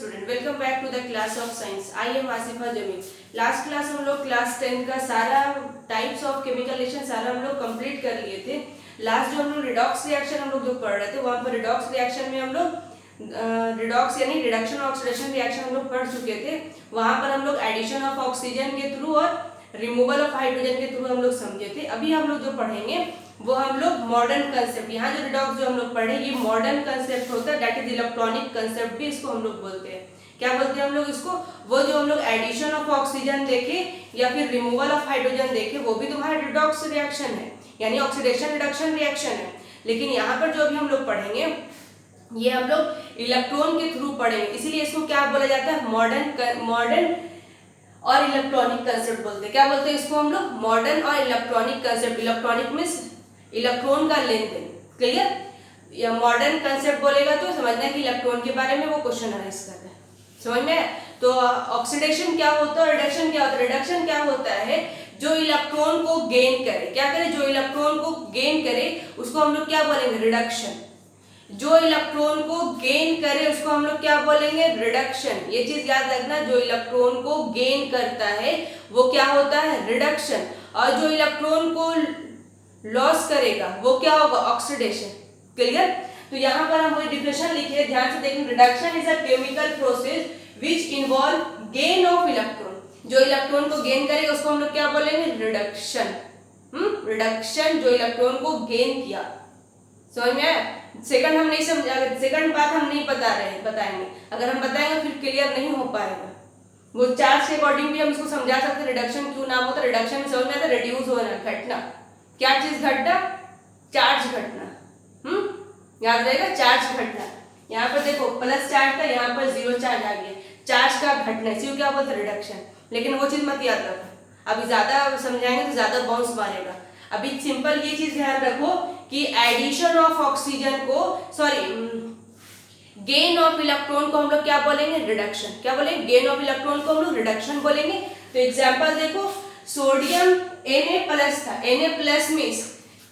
Student, welcome back to the class of science. I am Asifa Jamil. Last class हम लोग class 10 का सारा types of chemical reaction सारा हम लोग कंप्लीट कर लिए थे। लास्ट जो हम लोग रिडॉक्स रिएक्शन हम लोग जो पढ़ रहे थे, वहां पर रिडॉक्स रिएक्शन में हम लोग रिडॉक्स यानी रिडक्शन ऑक्सीडेशन रिएक्शन हम लोग पढ़ चुके थे। वहां पर हम लोग एडिशन ऑफ ऑक्सीजन के थ्रू और रिमूवल ऑफ हाइड्रोजन के थ्रू हम लोग समझे थे। अभी हम लोग जो पढ़ेंगे वो हम लोग मॉडर्न कंसेप्ट, यहाँ जो रिडॉक्स जो हम लोग पढ़े ये मॉडर्न कंसेप्ट होता है, दैट इज इलेक्ट्रॉनिक कंसेप्ट भी इसको हम लोग बोलते हैं। क्या बोलते हैं हम लोग इसको? वो जो हम लोग एडिशन ऑफ ऑक्सीजन देखे या फिर रिमूवल ऑफ हाइड्रोजन देखे, वो भी तुम्हारा रिडॉक्स रिएक्शन है, यानी ऑक्सीडेशन रिडक्शन रिएक्शन है। लेकिन यहाँ पर जो अभी हम लोग पढ़ेंगे ये हम लोग इलेक्ट्रॉन के थ्रू पढ़ेंगे, इसीलिए इसको क्या बोला जाता है? मॉडर्न और इलेक्ट्रॉनिक कंसेप्ट बोलते हैं। क्या बोलते हैं इसको हम लोग? मॉडर्न और electronic concept. Electronic means electron का लेन देन। क्लियर? या मॉडर्न कंसेप्ट बोलेगा तो समझना है कि इलेक्ट्रॉन के बारे में वो क्वेश्चन अराइज कर रहा है। समझ में? तो ऑक्सीडेशन क्या होता है, रिडक्शन क्या होता है? रिडक्शन क्या होता है? जो इलेक्ट्रॉन को गेन करे, क्या करे? जो इलेक्ट्रॉन को गेन करे उसको हम लोग क्या बोलेंगे? रिडक्शन। जो इलेक्ट्रॉन को गेन करे उसको हम लोग क्या बोलेंगे? रिडक्शन। ये चीज याद रखना, जो इलेक्ट्रॉन को गेन करता है वो क्या होता है? रिडक्शन। और जो इलेक्ट्रॉन को लॉस करेगा वो क्या होगा? ऑक्सीडेशन। क्लियर? तो यहाँ पर हम वही डिफिनेशन लिखे, ध्यान से देखें। Reduction is a chemical process which involve gain of electron. जो इलेक्ट्रॉन को गेन करेगा उसको हम लोग क्या बोलेंगे? रिडक्शन। रिडक्शन, जो इलेक्ट्रॉन को गेन किया। समझ में आया? सेकंड हम नहीं समझा, सेकंड बात हम नहीं बताएंगे। अगर हम बताएंगे फिर क्लियर नहीं हो पाएगा। वो चार्ज के अकॉर्डिंग भी हम इसको समझा सकते हैं। रिडक्शन क्यों नाम होता है? रिडक्शन में समझ में आता है रिड्यूस होना, घटना। क्या चीज घटना? चार्ज घटना। याद रहेगा, चार्ज घटना। यहाँ पर देखो प्लस चार्ज था, यहाँ पर जीरो चार्ज आ गया, चार्ज का घटना, इसी को क्या बोलते हैं? रिडक्शन। लेकिन वो चीज मत याद रखो, अभी ज्यादा समझाएंगे तो ज्यादा बाउंस मारेगा। अभी सिंपल ये चीज ध्यान रखो कि एडिशन ऑफ ऑक्सीजन को, गेन ऑफ इलेक्ट्रॉन को हम लोग क्या बोलेंगे? रिडक्शन। क्या बोलेंगे? गेन ऑफ इलेक्ट्रॉन को हम लोग रिडक्शन बोलेंगे। तो एग्जांपल देखो, सोडियम Na+ था, Na+ मींस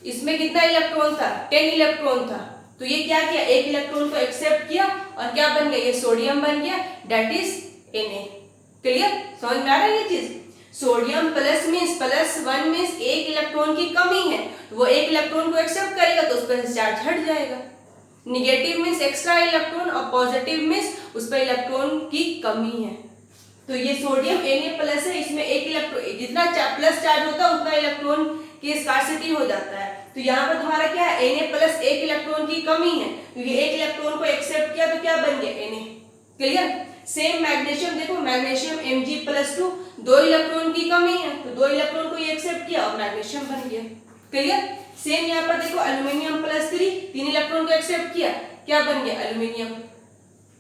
इसमें कितना इलेक्ट्रॉन था? 10 इलेक्ट्रॉन था। तो ये क्या किया? एक इलेक्ट्रॉन को एक्सेप्ट किया और क्या बन गया? ये सोडियम बन गया, दैट इज Na। क्लियर? समझ में आ रहा है ये चीज? सोडियम प्लस मींस +1 मींस एक इलेक्ट्रॉन की कमी है, वो एक इलेक्ट्रॉन को एक्सेप्ट करेगा तो उस पर चार्ज हट जाएगा। निगेटिव मींस एक्स्ट्रा इलेक्ट्रॉन और पॉजिटिव मींस उस पर इलेक्ट्रॉन की कमी है। तो ये सोडियम Na+ है, इसमें एक इलेक्ट्रॉन, जितना प्लस चार्ज होता है उतना इलेक्ट्रॉन की स्कार्सिटी हो जाता है। तो यहाँ पर तुम्हारा क्या है? Na+ एक इलेक्ट्रॉन की कमी है, तो ये एक इलेक्ट्रॉन को एक्सेप्ट किया तो क्या बन गया? Na। क्लियर? सेम मैग्नीशियम देखो, मैग्नीशियम Mg+2, 2 इलेक्ट्रॉन की कमी है तो 2 इलेक्ट्रॉन को ये एक्सेप्ट किया और मैग्नीशियम बन गया। क्लियर? सेम यहाँ पर देखो, एल्यूमिनियम+3, 3 इलेक्ट्रॉन को एक्सेप्ट किया, क्या बन गया? एल्यूमिनियम।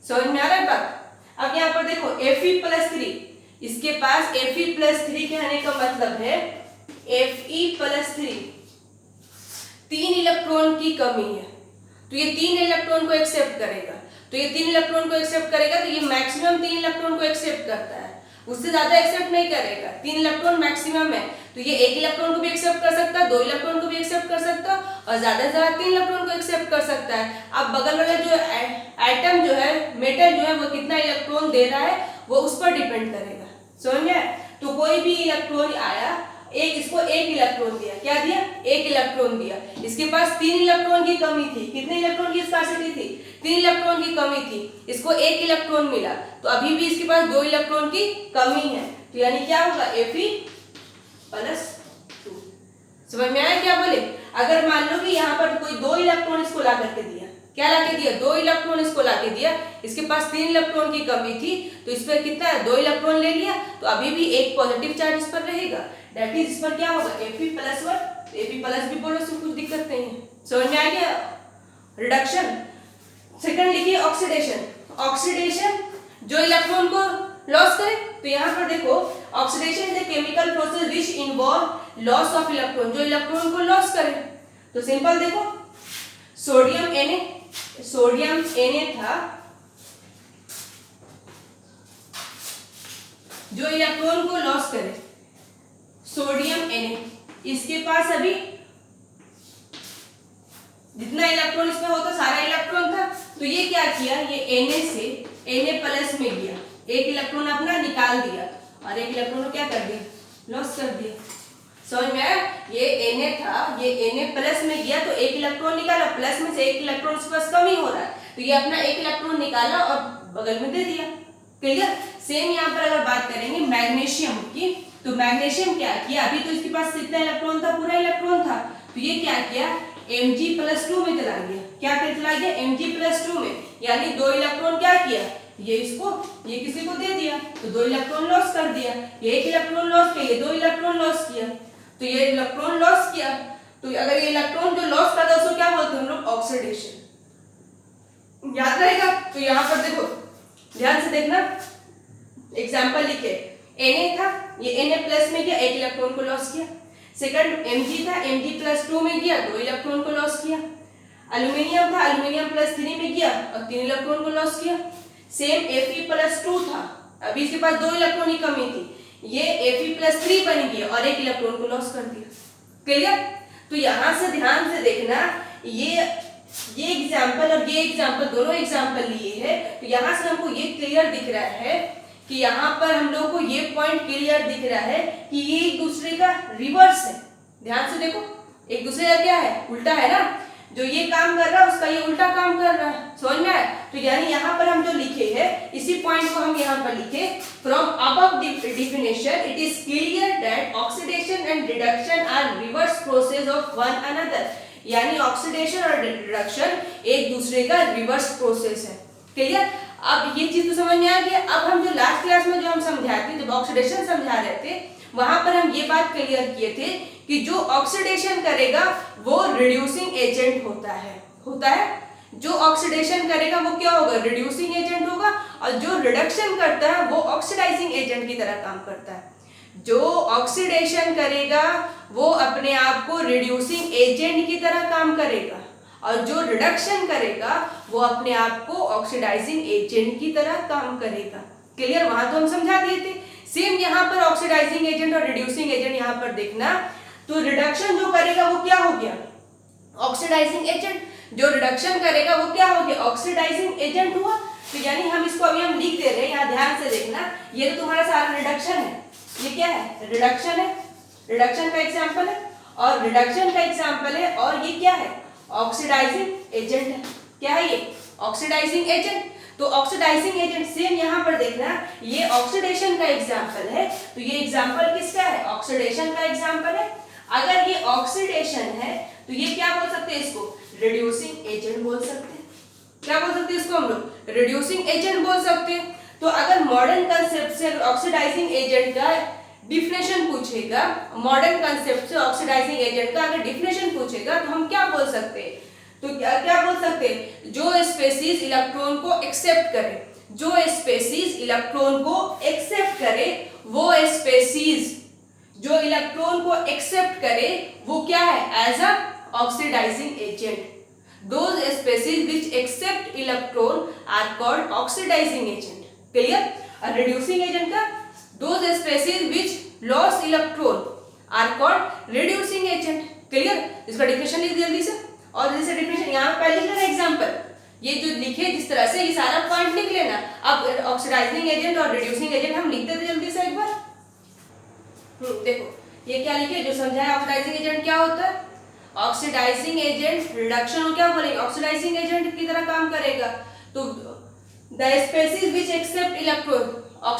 समझ में आ रहा है बात? अब यहाँ पर देखो Fe+3, इसके पास Fe+3 कहने का मतलब है Fe+3, 3 इलेक्ट्रॉन की कमी है, तो ये 3 इलेक्ट्रॉन को एक्सेप्ट करेगा। तो ये 3 इलेक्ट्रॉन को एक्सेप्ट करेगा तो ये मैक्सिमम 3 इलेक्ट्रॉन को एक्सेप्ट करता है, उससे ज्यादा एक्सेप्ट नहीं करेगा। 3 इलेक्ट्रॉन मैक्सिमम है, तो ये एक इलेक्ट्रॉन को भी एक्सेप्ट कर सकता है, 2 इलेक्ट्रॉन को भी एक्सेप्ट कर सकता है और ज्यादा से ज्यादा 3 इलेक्ट्रॉन को एक्सेप्ट कर सकता है। अब बगल वाला जो एटम जो है, मेटल जो है, वो कितना इलेक्ट्रॉन दे रहा है वो उस पर डिपेंड करेगा। समझ में? तो कोई भी इलेक्ट्रॉन आया, इसको एक इलेक्ट्रॉन दिया, क्या दिया? एक इलेक्ट्रॉन दिया। इसके पास 3 इलेक्ट्रॉन की कमी थी, कितने इलेक्ट्रॉन की स्कार्सिटी थी? 3 इलेक्ट्रॉन की कमी थी, इसको एक इलेक्ट्रॉन मिला, तो अभी भी इसके पास 2 इलेक्ट्रॉन की कमी है, तो यानी क्या होगा? Fe+2। समझ में आया क्या बोले? अगर मान लो कि यहाँ पर कोई 2 इलेक्ट्रॉन इसको ला करके दिया, क्या ला के दिया? 2 इलेक्ट्रॉन इसको ला के दिया, इसके पास 3 इलेक्ट्रॉन की कमी थी, तो इस पर कितना है? 2 इलेक्ट्रॉन ले लिया, तो अभी भी एक पॉजिटिव चार्ज इस पर रहेगा, दैट इज इस पर क्या होगा? Fe+1। Fe+ भी बोलो, उसमें कुछ दिक्कत नहीं है। समझ में आ गया? रिडक्शन। सेकंड लिखिए ऑक्सीडेशन। ऑक्सीडेशन, जो इलेक्ट्रॉन को लॉस करे, तो यहाँ पर देखो oxidation is a chemical process which involve loss of electron, जो इलेक्ट्रॉन को लॉस करे। तो सिंपल देखो, सोडियम Na था, जो इलेक्ट्रॉन को लॉस करे, सोडियम Na, इसके पास अभी जितना इलेक्ट्रॉन इसमें होता सारा इलेक्ट्रॉन था, तो ये क्या किया? ये Na से Na+ में गया, एक इलेक्ट्रॉन अपना निकाल दिया और एक इलेक्ट्रॉन को क्या कर दिया, लॉस कर दिया। समझ में आया? ये Na था, ये Na+ में गया तो एक इलेक्ट्रॉन निकाला, प्लस में से एक इलेक्ट्रॉन उसके पास कम ही हो रहा है, तो ये अपना एक इलेक्ट्रॉन निकाला और बगल में दे दिया। क्लियर? सेम यहाँ पर अगर बात करेंगे मैग्नीशियम की, तो मैग्नीशियम क्या किया, अभी तो इसके पास कितना इलेक्ट्रॉन था, पूरा इलेक्ट्रॉन था, तो ये क्या किया, Mg+2 में चला गया। क्या चला गया, Mg+2 में, यानी 2 इलेक्ट्रॉन क्या किया, ये इसको, ये किसी को दे दिया, तो 2 इलेक्ट्रॉन लॉस कर दिया। ये एक इलेक्ट्रॉन लॉस किया, ये 2 इलेक्ट्रॉन लॉस किया, तो ये इलेक्ट्रॉन लॉस किया, तो अगर ये इलेक्ट्रॉन जो लॉस करता है उसको क्या बोलते हैं हम लोग, ऑक्सीडेशन। याद रहेगा? तो यहाँ पर देखो, ध्यान से देखना, एग्जाम्पल लिखे, Na था, ये Na+ में गया, एक इलेक्ट्रॉन को लॉस किया। सेकंड Mg था, Mg+2 में गया, 2 इलेक्ट्रॉन को लॉस किया। एल्यूमिनियम था, एल्यूमिनियम+3 में गया और 3 इलेक्ट्रॉन को लॉस किया। सेम Fe+2 था, अभी इसके पास 2 इलेक्ट्रॉन की कमी थी, ये Fe+3 बन गया और एक इलेक्ट्रॉन को लॉस कर दिया। क्लियर? तो यहाँ से ध्यान से देखना, ये एग्जाम्पल और ये एग्जाम्पल, दोनों एग्जाम्पल लिए है, तो यहाँ से हमको ये क्लियर दिख रहा है कि यहाँ पर हम लोग को ये पॉइंट क्लियर दिख रहा है कि ये एक दूसरे का रिवर्स है। ध्यान से देखो, एक दूसरे का क्या है, उल्टा है ना, जो ये काम कर रहा है उसका ये उल्टा काम कर रहा है। समझ में आया? तो यानी यहाँ पर हम जो लिखे हैं, इसी पॉइंट को हम यहाँ पर लिखे, from above definition it is clear that oxidation and reduction are reverse process of one another. यानी ऑक्सीडेशन और रिडक्शन एक दूसरे का रिवर्स प्रोसेस है। क्लियर? अब ये चीज तो समझ में आ गया। अब हम जो लास्ट क्लास में जो हम समझाते थे, जब ऑक्सीडेशन समझा रहे थे, वहां पर हम ये बात क्लियर किए थे कि जो ऑक्सीडेशन करेगा वो रिड्यूसिंग एजेंट होता है। जो ऑक्सीडेशन करेगा वो क्या होगा, रिड्यूसिंग एजेंट होगा, और जो रिडक्शन करता है वो ऑक्सीडाइजिंग एजेंट की तरह काम करता है। जो ऑक्सीडेशन करेगा वो अपने आप को रिड्यूसिंग एजेंट की तरह काम करेगा, और जो रिडक्शन करेगा वो अपने आप को ऑक्सीडाइजिंग एजेंट की तरह काम करेगा। क्लियर? वहां तो हम समझा दिए थे। सेम यहाँ पर ऑक्सीडाइजिंग एजेंट और रिड्यूसिंग एजेंट यहाँ पर देखना, तो रिडक्शन जो करेगा वो क्या हो गया, ऑक्सीडाइजिंग एजेंट। जो रिडक्शन करेगा वो क्या हो गया, ऑक्सीडाइजिंग एजेंट हुआ। तो यानी हम इसको अभी हम लिख दे रहे हैं, यहाँ ध्यान से देखना, ये तो तुम्हारा सारा रिडक्शन है, ये क्या है, रिडक्शन है, रिडक्शन का एग्जाम्पल है, और रिडक्शन का एग्जाम्पल है, और ये क्या है, ऑक्सीडाइजिंग एजेंट है। क्या है ये, ऑक्सीडाइजिंग एजेंट। तो ऑक्सीडाइजिंग एजेंट सेम यहाँ पर देखना, ये ऑक्सीडेशन का एग्जाम्पल है, तो ये एग्जाम्पल किसका है, ऑक्सीडेशन का एग्जाम्पल है। अगर ये ऑक्सीडेशन है तो ये क्या बोल सकते हैं, इसको रिड्यूसिंग एजेंट बोल सकते हैं। क्या बोल सकते हैं इसको हम लोग, रिड्यूसिंग एजेंट बोल सकते हैं। तो अगर मॉडर्न कंसेप्ट से ऑक्सीडाइजिंग एजेंट का डिफिनेशन पूछेगा, मॉडर्न कंसेप्ट से ऑक्सीडाइजिंग एजेंट का अगर डिफिनेशन पूछेगा तो हम क्या बोल सकते हैं, तो क्या बोल सकते हैं, जो स्पेसीज इलेक्ट्रॉन को एक्सेप्ट करे, जो स्पेसीज इलेक्ट्रॉन को एक्सेप्ट करे, वो स्पेसीज जो इलेक्ट्रॉन को एक्सेप्ट करे वो क्या है, as a oxidising agent. Those species which accept electron are called oxidizing agent. Clear? और reducing agent का, those species which lost electron are called reducing agent. Clear? इसका डिफिनेशन लिख जल्दी से, और जैसे डिफिनेशन यहाँ पहले लिख लेना एग्जाम्पल, ये जो लिखे जिस तरह से ये सारा पॉइंट लिख लेना। अब ऑक्सीडाइजिंग एजेंट और रिड्यूसिंग एजेंट हम लिख देते जल्दी से एक बार। देखो ये क्या लिखे, जो समझाया ऑक्सीडाइजिंग एजेंट क्या होता है, ऑक्सीडाइजिंग एजेंट रिडक्शन को क्या बोलेंगे, ऑक्सीडाइजिंग एजेंट की तरह काम करेगा। तो the species which accept electron,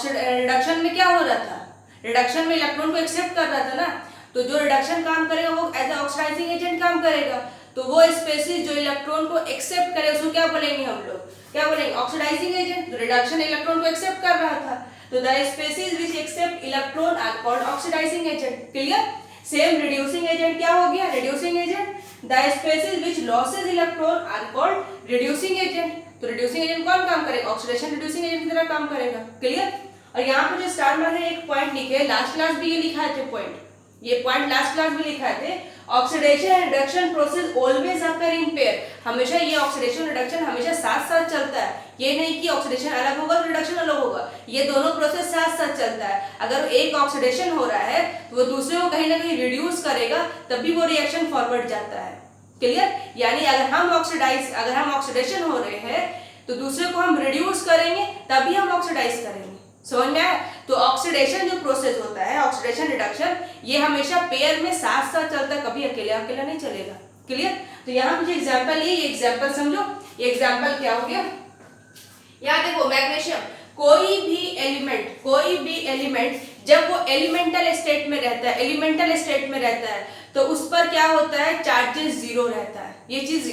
reduction में क्या हो रहा था, रिडक्शन में इलेक्ट्रॉन को एक्सेप्ट कर रहा था ना, तो जो रिडक्शन काम करेगा वो एज अ ऑक्सीडाइजिंग एजेंट काम करेगा। तो वो स्पेसीज जो इलेक्ट्रॉन को एक्सेप्ट करे उसको क्या बोलेंगे हम लोग, क्या बोलेंगे, ऑक्सीडाइजिंग एजेंट। तो रिडक्शन इलेक्ट्रॉन को एक्सेप्ट कर रहा था, तो the species which accept electron are called oxidising agent. Clear? Same reducing agent क्या हो गया, reducing agent. The species which loses electron are called reducing agent. तो रिड्यूसिंग एजेंट कौन काम करेगा, ऑक्सीडेशन रिड्यूसिंग एजेंट की तरह काम करेगा। क्लियर? और यहाँ पर जो स्टार मार्क है एक पॉइंट लिखे, लास्ट क्लास भी ये लिखा थे पॉइंट, ये पॉइंट लास्ट क्लास में लिखा थे, oxidation and reduction process always occur in pair. हमेशा ये ऑक्सीडेशन रिडक्शन हमेशा साथ साथ चलता है, ये नहीं कि ऑक्सीडेशन अलग होगा तो रिडक्शन अलग होगा, ये दोनों प्रोसेस साथ साथ चलता है। अगर एक ऑक्सीडेशन हो रहा है तो वो दूसरे को कहीं ना कहीं रिड्यूस करेगा, तब भी वो रिएक्शन फॉरवर्ड जाता है। क्लियर? यानी अगर हम ऑक्सीडेशन हो रहे हैं तो दूसरे को हम रिड्यूस करेंगे तभी हम ऑक्सीडाइज करेंगे। समझ में आया? तो ऑक्सीडेशन जो प्रोसेस होता है, ऑक्सीडेशन रिडक्शन, ये हमेशा पेयर में साथ साथ चलता है, कभी अकेले अकेला नहीं चलेगा। क्लियर? तो यहाँ पे जो एग्जाम्पल ये एग्जाम्पल समझो। ये एग्जाम्पल क्या हो गया? यहाँ देखो मैग्नीशियम, कोई भी एलिमेंट जब वो एलिमेंटल स्टेट में रहता है तो उस पर क्या होता है? चार्जेस जीरो रहता है। ये चीज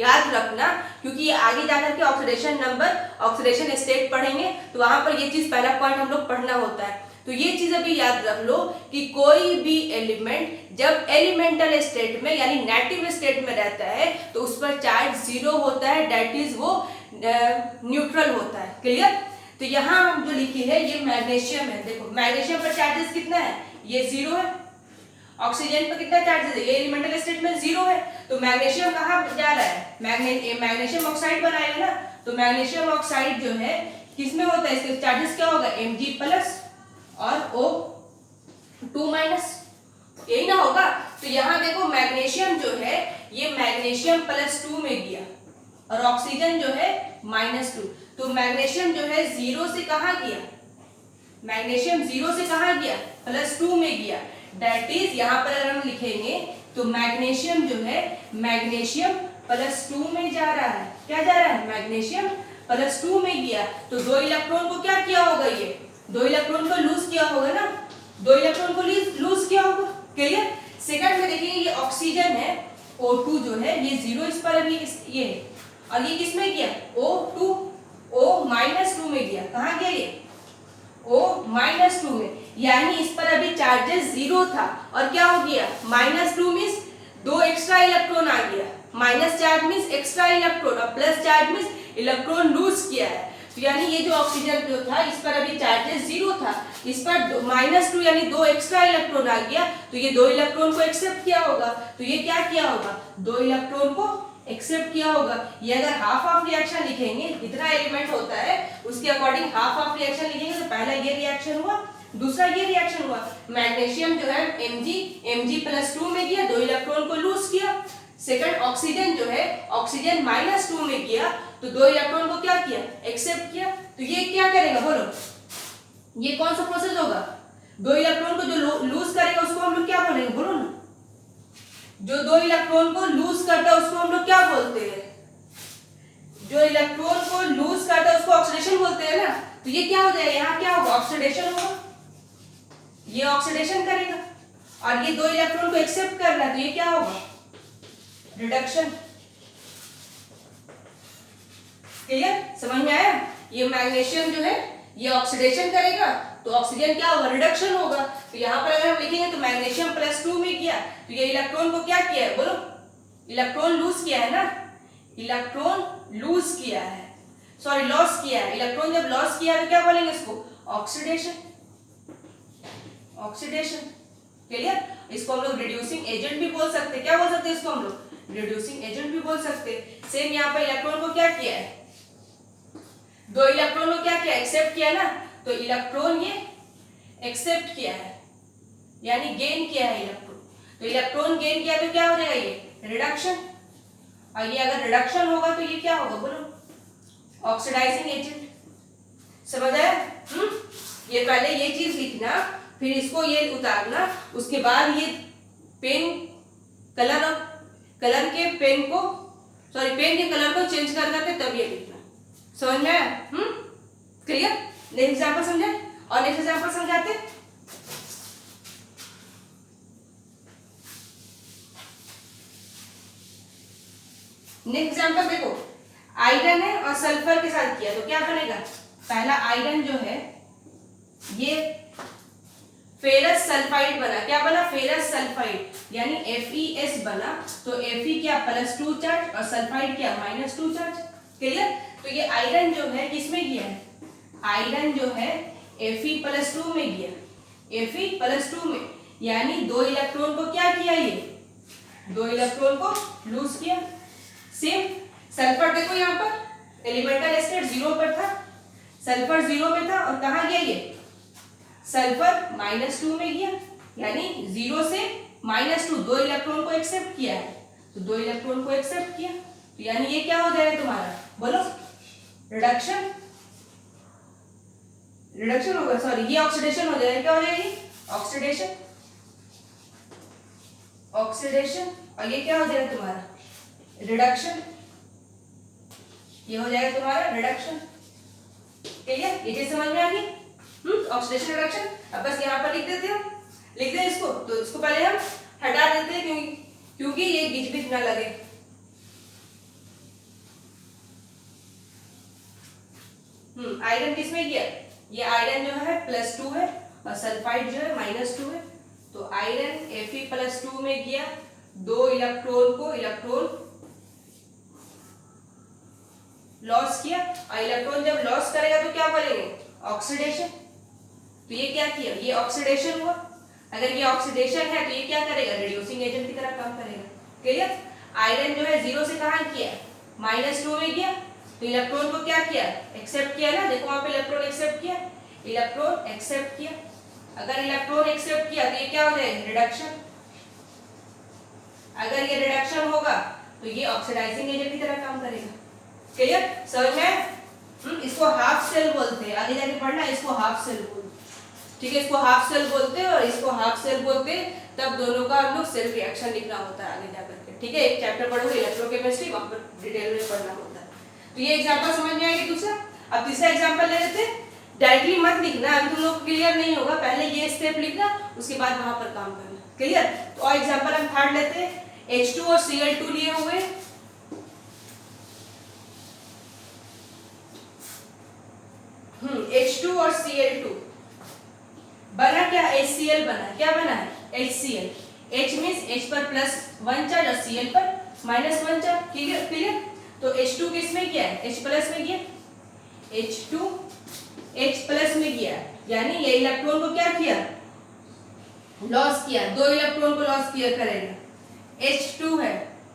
याद रखना, क्योंकि ये आगे जाकर के ऑक्सीडेशन स्टेट पढ़ेंगे तो वहां पर ये चीज पहला पॉइंट हम लोग पढ़ना होता है। तो ये चीज अभी याद रख लो कि कोई भी एलिमेंट जब एलिमेंटल स्टेट में यानी नेगेटिव स्टेट में रहता है तो उस पर चार्ज जीरो होता है, दैट इज वो न्यूट्रल होता है। क्लियर? तो यहाँ हम जो लिखी है ये मैग्नीशियम है। देखो मैग्नीशियम पर चार्जेस कितना है? ये जीरो है। ऑक्सीजन पर कितना चार्जेस है? ये एलिमेंटल स्टेट में जीरो है। तो मैग्नीशियम कहाँ जा रहा है? मैग्नीशियम ऑक्साइड बनाएगा ना। तो मैग्नीशियम ऑक्साइड जो है किसमें होता है? इसके चार्जेस क्या होगा? Mg प्लस और O2 माइनस, यही ना होगा। तो यहाँ देखो मैग्नीशियम जो है ये मैग्नीशियम +2 में गया और ऑक्सीजन जो है -2। तो मैग्नीशियम जो है जीरो से कहाँ गया? मैग्नीशियम जीरो से कहाँ गया? +2 में गया। दैट इज यहाँ पर अगर हम लिखेंगे तो मैग्नीशियम जो है मैग्नीशियम +2 में जा रहा है। क्या जा रहा है? मैग्नीशियम +2 में गया। तो 2 इलेक्ट्रॉन को क्या किया होगा? ये 2 इलेक्ट्रॉन को लूज किया होगा ना, 2 इलेक्ट्रॉन को लूज किया होगा। क्लियर? सेकंड में देखिए ये ऑक्सीजन है, O2 जो है ये जीरो इस पर अभी ये है और ये किस में गया? O-2 में गया। कहाँ गया ये? O-2 में, यानी इस पर अभी चार्जेस जीरो था और क्या हो गया? -2 मीन्स 2 एक्स्ट्रा इलेक्ट्रॉन आ गया। Minus charge means extra electron और plus charge means electron lose किया है। तो यानी ये जो ऑक्सीजन जो था इस पर अभी चार्जेस जीरो था, इस पर -2 यानी 2 एक्स्ट्रा इलेक्ट्रॉन आ गया। तो ये 2 इलेक्ट्रॉन को एक्सेप्ट किया होगा। तो ये क्या किया होगा? 2 इलेक्ट्रॉन को एक्सेप्ट किया होगा। ये अगर हाफ ऑफ रिएक्शन लिखेंगे, इतना एलिमेंट होता है उसके अकॉर्डिंग हाफ ऑफ रिएक्शन लिखेंगे तो पहला ये रिएक्शन हुआ, दूसरा ये रिएक्शन हुआ। मैग्नीशियम जो है Mg +2 में गया, 2 इलेक्ट्रॉन को लूज किया। सेकंड ऑक्सीजन जो है ऑक्सीजन -2 में गया तो 2 इलेक्ट्रॉन को क्या किया? एक्सेप्ट किया। तो ये क्या करेगा? बोलो, ये कौन सा प्रोसेस होगा? 2 इलेक्ट्रॉन को जो लूज करेगा उसको हम लोग क्या बोलेंगे? बोलो ना। जो 2 इलेक्ट्रॉन को लूज करता है उसको हम लोग क्या बोलते हैं? जो इलेक्ट्रॉन को लूज करता है उसको ऑक्सीडेशन बोलते हैं ना। तो ये क्या हो जाएगा? यहाँ क्या होगा? ऑक्सीडेशन होगा। ये ऑक्सीडेशन करेगा और ये 2 इलेक्ट्रॉन को एक्सेप्ट कर रहा है तो ये क्या होगा? रिडक्शन। क्लियर? समझ में आया? ये मैग्नीशियम जो है ये ऑक्सीडेशन करेगा तो ऑक्सीजन क्या होगा? रिडक्शन होगा। तो यहाँ पर अगर हम लिखेंगे तो मैग्नीशियम +2 में गया तो ये इलेक्ट्रॉन को क्या किया है? बोलो, इलेक्ट्रॉन लूज किया है ना, इलेक्ट्रॉन लूज किया है, सॉरी लॉस किया है। इलेक्ट्रॉन जब लॉस किया है तो क्या बोलेंगे इसको? ऑक्सीडेशन। ऑक्सीडेशन। क्लियर? इसको हम लोग रिड्यूसिंग एजेंट भी बोल सकते हैं। क्या बोल सकते हैं इसको हम लोग? रिड्यूसिंग एजेंट भी बोल सकते हैं। सेम यहाँ पर इलेक्ट्रॉन को क्या किया है? 2 इलेक्ट्रॉन को क्या किया? एक्सेप्ट किया ना। तो इलेक्ट्रॉन ये एक्सेप्ट किया है यानी गेन किया है इलेक्ट्रॉन। तो इलेक्ट्रॉन गेन किया तो क्या हो जाएगा? ये रिडक्शन। और ये अगर रिडक्शन होगा तो ये क्या होगा? बोलो, ऑक्सीडाइजिंग एजेंट। समझ आया? ये पहले ये चीज लिखना, फिर इसको ये उतारना, उसके बाद ये पेन कलर के पेन को पेन के कलर को चेंज कर करके तब ये लिखना। समझ में आया? क्लियर? नेक्स्ट एग्जांपल समझे और नेक्स्ट एग्जांपल समझाते। नेक्स्ट एग्जांपल देखो, आयरन है और सल्फर के साथ किया तो क्या बनेगा? पहला आयरन जो है ये फेरस सल्फाइड बना। क्या बना? फेरस सल्फाइड यानी FeS बना। तो Fe क्या? +2 चार्ज और सल्फाइड क्या? -2 चार्ज। क्लियर? तो ये आयरन जो है किसमें गया है? आयरन जो है Fe+2 में गया, Fe+2 में, यानी 2 इलेक्ट्रॉन को क्या किया? ये 2 इलेक्ट्रॉन को लूज किया। सेम सल्फर देखो यहाँ पर एलिमेंटल स्टेट 0 पर था, सल्फर 0 में था और कहाँ गया? ये सल्फर -2 में गया यानी 0 से -2 2 इलेक्ट्रॉन को एक्सेप्ट किया है। तो 2 इलेक्ट्रॉन को एक्सेप्ट किया तो यानी ये क्या हो जाएगा तुम्हारा? बोलो, रिडक्शन होगा, सॉरी ये ऑक्सीडेशन हो जाएगा, क्या हो जाएगी ऑक्सीडेशन, और ये क्या हो जाएगा तुम्हारा रिडक्शन, ये हो जाएगा तुम्हारा रिडक्शन। ठीक है, ये चीज समझ में आ गई। Oxidation reduction. अब बस यहाँ पर लिख देते हो, लिख दे इसको, तो इसको पहले हम हटा देते हैं क्योंकि ये बीच बीच ना लगे। आयरन किसमें गया, ये आयरन जो है +2 है और सल्फाइड जो है -2 है, तो आयरन Fe+2 में गया, 2 इलेक्ट्रॉन को लॉस किया, और इलेक्ट्रॉन जब लॉस करेगा तो क्या बोलेंगे ऑक्सीडेशन। तो ये क्या किया, ये ऑक्सीडेशन हुआ। अगर ये ऑक्सीडेशन है तो ये क्या करेगा रिड्यूसिंग एजेंट की तरह काम करेगा। क्लियर। आयरन जो है 0 से कहां किया -2 में गया, तो इलेक्ट्रॉन को क्या किया एक्सेप्ट किया ना, देखो वहां पे इलेक्ट्रॉन एक्सेप्ट किया, अगर इलेक्ट्रॉन एक्सेप्ट किया तो ये क्या हो जाएगा रिडक्शन। अगर ये रिडक्शन होगा तो ये ऑक्सीडाइजिंग एजेंट की तरह काम करेगा। क्लियर, समझ में। इसको हाफ सेल बोलते हैं, आगे जाके पढ़ना, इसको हाफ सेल बोलते हैं। ठीक है, इसको हाफ सेल बोलते हैं और इसको हाफ सेल बोलते हैं, तब दोनों का हम लोग सेल रिएक्शन लिखना होता है आगे जाकर के। ठीक है, एक चैप्टर पढ़ोगे इलेक्ट्रोकेमिस्ट्री, वहां पर डिटेल में पढ़ना होता है। तो ये एग्जांपल समझ में आएगा दूसरा। अब तीसरा एग्जांपल ले लेते हैं। डायरेक्टली मत लिखना, अभी तुम लोग क्लियर नहीं होगा, पहले ये स्टेप लिखना, उसके बाद वहां पर काम करना। क्लियर। तो और एग्जांपल हम थर्ड लेते हैं। H2 और Cl2 लिए हुए, H2 और Cl2 बना क्या HCl बना, क्या बना है HCl। H मींस H पर +1 चार्ज और Cl पर -1 चार्ज। क्लियर। तो H2 किस में गया है H+ में गया, H2 H+ में गया, यानी ये इलेक्ट्रॉन को क्या किया लॉस किया, 2 इलेक्ट्रॉन को लॉस किया करेगा। H2 है,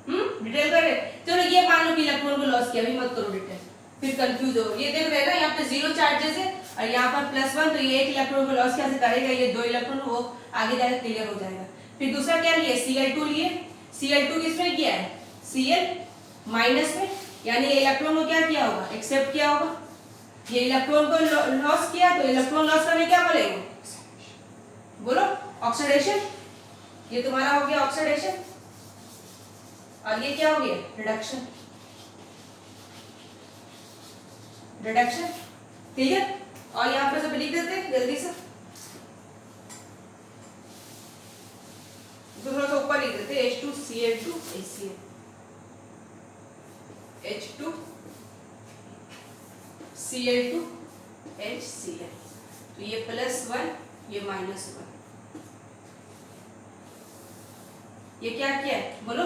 डिटेल कर रहे। चलो ये मान लो कि इलेक्ट्रॉन को लॉस किया, अभी मत करो डिटेल, फिर कंफ्यूज हो। ये देख रहे ना, यहाँ पे 0 चार्जेस है और यहाँ पर +1, तो ये एक इलेक्ट्रॉन को लॉस कैसे करेगा, ये 2 इलेक्ट्रॉन वो आगे जाकर क्लियर हो जाएगा। फिर दूसरा क्या लिए Cl2 लिए, Cl2 किसमें किया है Cl- में, यानी ये इलेक्ट्रॉन को क्या किया होगा एक्सेप्ट किया होगा। ये इलेक्ट्रॉन को लॉस किया, तो इलेक्ट्रॉन लॉस करने क्या बोलेंगे बोलो ऑक्सीडेशन। ये तुम्हारा हो गया ऑक्सीडेशन, और ये क्या हो गया रिडक्शन। ठीक है, और यहाँ पे सब लिख देते हैं जल्दी से, थोड़ा सा ऊपर लिख देते हैं H2 Cl2 HCl, H2 Cl2 HCl। तो ये +1 ये -1, ये क्या किया बोलो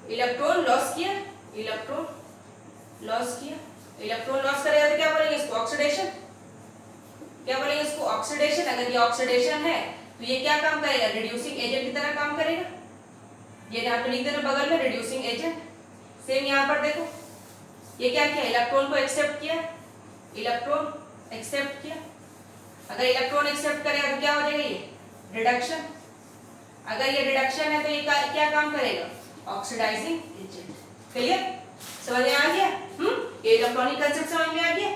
इलेक्ट्रॉन लॉस किया, इलेक्ट्रॉन लॉस करेगा तो क्या बोलेंगे इसको ऑक्सीडेशन, क्या बोलेंगे इसको ऑक्सीडेशन। अगर ये ऑक्सीडेशन है तो ये क्या काम करेगा रिड्यूसिंग एजेंट की तरह काम करेगा। ये यहाँ पे लिख देना बगल में रिड्यूसिंग एजेंट। सेम यहाँ पर देखो, ये क्या किया इलेक्ट्रॉन को एक्सेप्ट किया, अगर इलेक्ट्रॉन एक्सेप्ट करेगा तो क्या हो जाएगा ये रिडक्शन। अगर ये रिडक्शन है तो ये क्या काम करेगा ऑक्सीडाइजिंग एजेंट। क्लियर, समझ में आ गया। ये इलेक्ट्रॉनिक कंसेप्ट समझ में आ गया।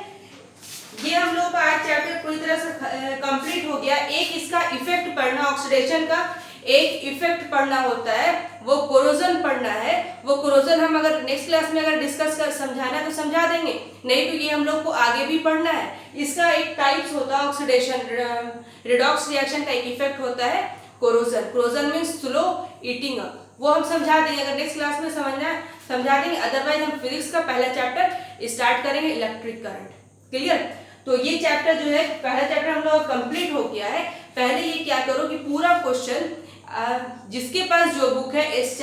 ये हम लोग का आज चैप्टर पूरी तरह से कंप्लीट हो गया। एक इसका इफेक्ट पढ़ना, ऑक्सीडेशन का एक इफेक्ट पढ़ना होता है, वो कोरोजन पढ़ना है। वो कोरोजन हम अगर नेक्स्ट क्लास में अगर डिस्कस कर समझाना है तो समझा देंगे, नहीं तो ये हम लोग को आगे भी पढ़ना है। इसका एक टाइप्स होता है ऑक्सीडेशन, रिडॉक्स रिएक्शन का एक इफेक्ट होता है corrosion means slow eating up, वो हम समझा देंगे अगर नेक्स्ट क्लास में समझना है समझा देंगे। अदरवाइज हम फिजिक्स का पहला चैप्टर स्टार्ट करेंगे इलेक्ट्रिक करंट। क्लियर, तो ये चैप्टर जो है पहला चैप्टर हम लोग कंप्लीट हो गया है। पहले ये क्या करो कि पूरा क्वेश्चन जिसके पास जो बुक है एस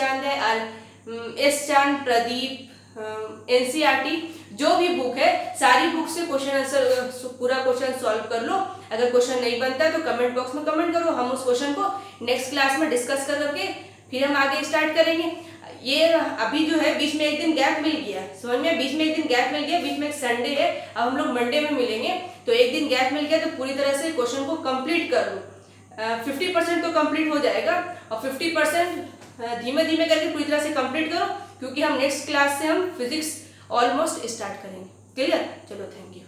चांद, प्रदीप, एनसीईआरटी जो भी बुक है सारी बुक से क्वेश्चन आंसर पूरा क्वेश्चन सॉल्व कर लो। अगर क्वेश्चन नहीं बनता तो कमेंट बॉक्स में कमेंट करो, हम उस क्वेश्चन को नेक्स्ट क्लास में डिस्कस करके फिर हम आगे स्टार्ट करेंगे। ये अभी जो है बीच में एक दिन गैप मिल गया, समझ में, बीच में एक दिन गैप मिल गया, बीच में एक संडे है, अब हम लोग मंडे में मिलेंगे, तो एक दिन गैप मिल गया तो पूरी तरह से क्वेश्चन को कंप्लीट कर लो। 50% तो कंप्लीट हो जाएगा और 50% धीमे धीमे करके पूरी तरह से कंप्लीट करो, क्योंकि हम नेक्स्ट क्लास से हम फिजिक्स ऑलमोस्ट स्टार्ट करेंगे। क्लियर? चलो थैंक यू।